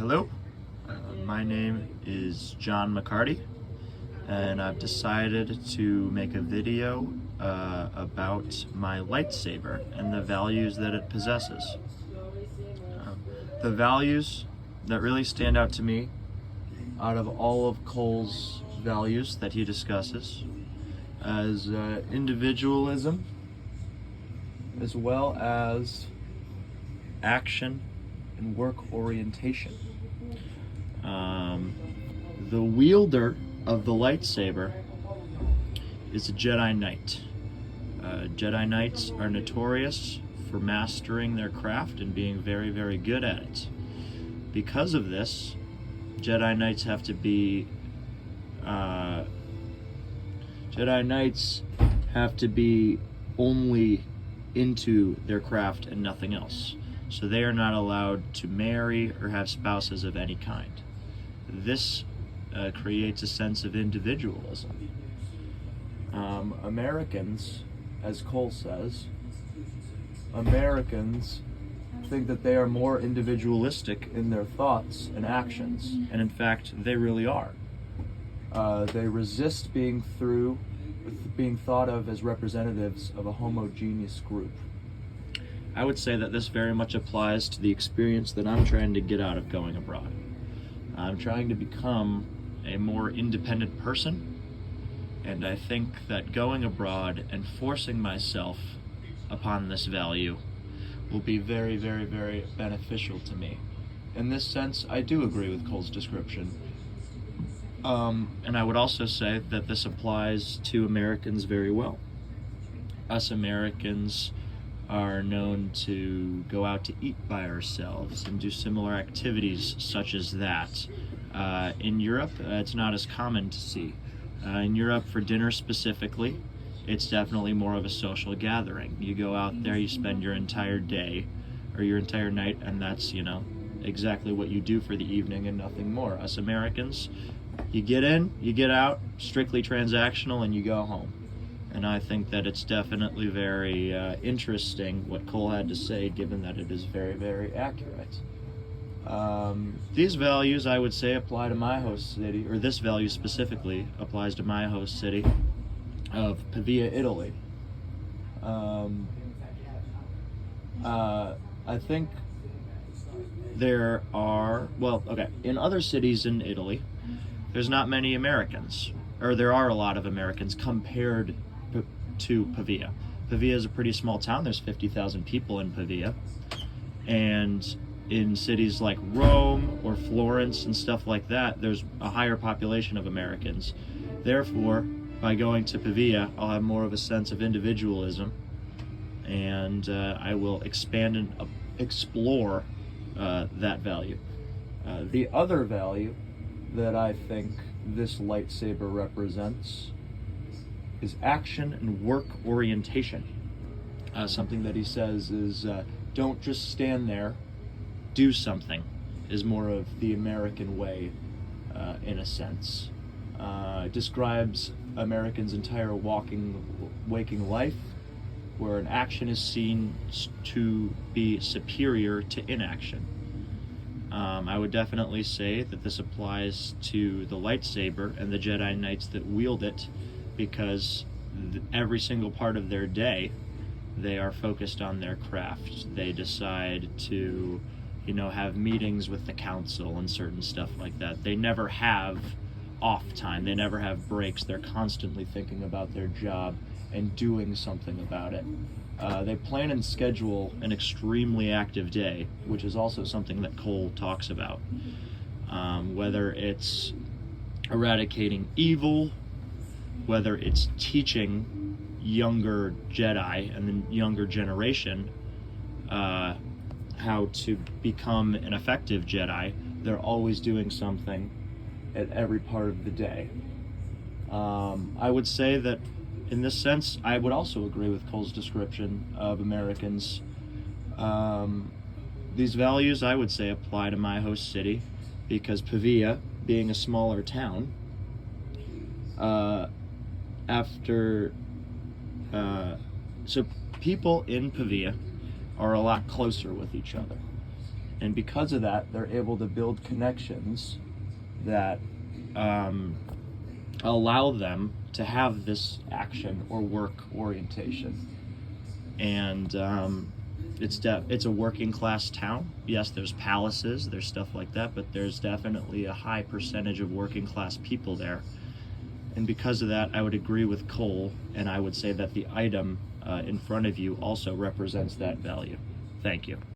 Hello, my name is John McCarty, and I've decided to make a video about my lightsaber and the values that it possesses. The values that really stand out to me out of all of Cole's values that he discusses as individualism, as well as action and work orientation. The wielder of the lightsaber is a Jedi Knight. Jedi Knights are notorious for mastering their craft and being very, very good at it. Because of this, Jedi Knights have to be only into their craft and nothing else. So they are not allowed to marry or have spouses of any kind. This creates a sense of individualism. Americans, as Cole says, Americans think that they are more individualistic in their thoughts and actions, and in fact, they really are. They resist being thought of as representatives of a homogeneous group. I would say that this very much applies to the experience that I'm trying to get out of going abroad. I'm trying to become a more independent person, and I think that going abroad and forcing myself upon this value will be very, very, very beneficial to me. In this sense, I do agree with Cole's description. And I would also say that this applies to Americans very well. Us Americans are known to go out to eat by ourselves and do similar activities such as that. In Europe, it's not as common to see. In Europe, for dinner specifically, it's definitely more of a social gathering. You go out there, you spend your entire day or your entire night, and that's, exactly what you do for the evening and nothing more. Us Americans, you get in, you get out, strictly transactional, and you go home. And I think that it's definitely very interesting what Cole had to say, given that it is very, very accurate. These values, I would say, apply to my host city, or this value specifically applies to my host city of Pavia, Italy. I think there are, in other cities in Italy, there's not many Americans, or there are a lot of Americans compared to Pavia. Pavia is a pretty small town. There's 50,000 people in Pavia. And in cities like Rome or Florence and stuff like that, there's a higher population of Americans. Therefore, by going to Pavia, I'll have more of a sense of individualism, and I will expand and explore that value. The other value that I think this lightsaber represents is action and work orientation. Something that he says is don't just stand there, do something, is more of the American way in a sense. It describes Americans' entire waking life, where an action is seen to be superior to inaction. I would definitely say that this applies to the lightsaber and the Jedi Knights that wield it, because every single part of their day, they are focused on their craft. They decide to, have meetings with the council and certain stuff like that. They never have off time. They never have breaks. They're constantly thinking about their job and doing something about it. They plan and schedule an extremely active day, which is also something that Cole talks about. Whether it's eradicating evil, whether it's teaching younger Jedi and the younger generation how to become an effective Jedi, they're always doing something at every part of the day. I would say that in this sense, I would also agree with Cole's description of Americans. These values, I would say, apply to my host city, because Pavia, being a smaller town, so people in Pavia are a lot closer with each other. And because of that, they're able to build connections that allow them to have this action or work orientation. And it's a working class town. Yes, there's palaces, there's stuff like that, but there's definitely a high percentage of working class people there. And because of that, I would agree with Cole, and I would say that the item in front of you also represents that value. Thank you.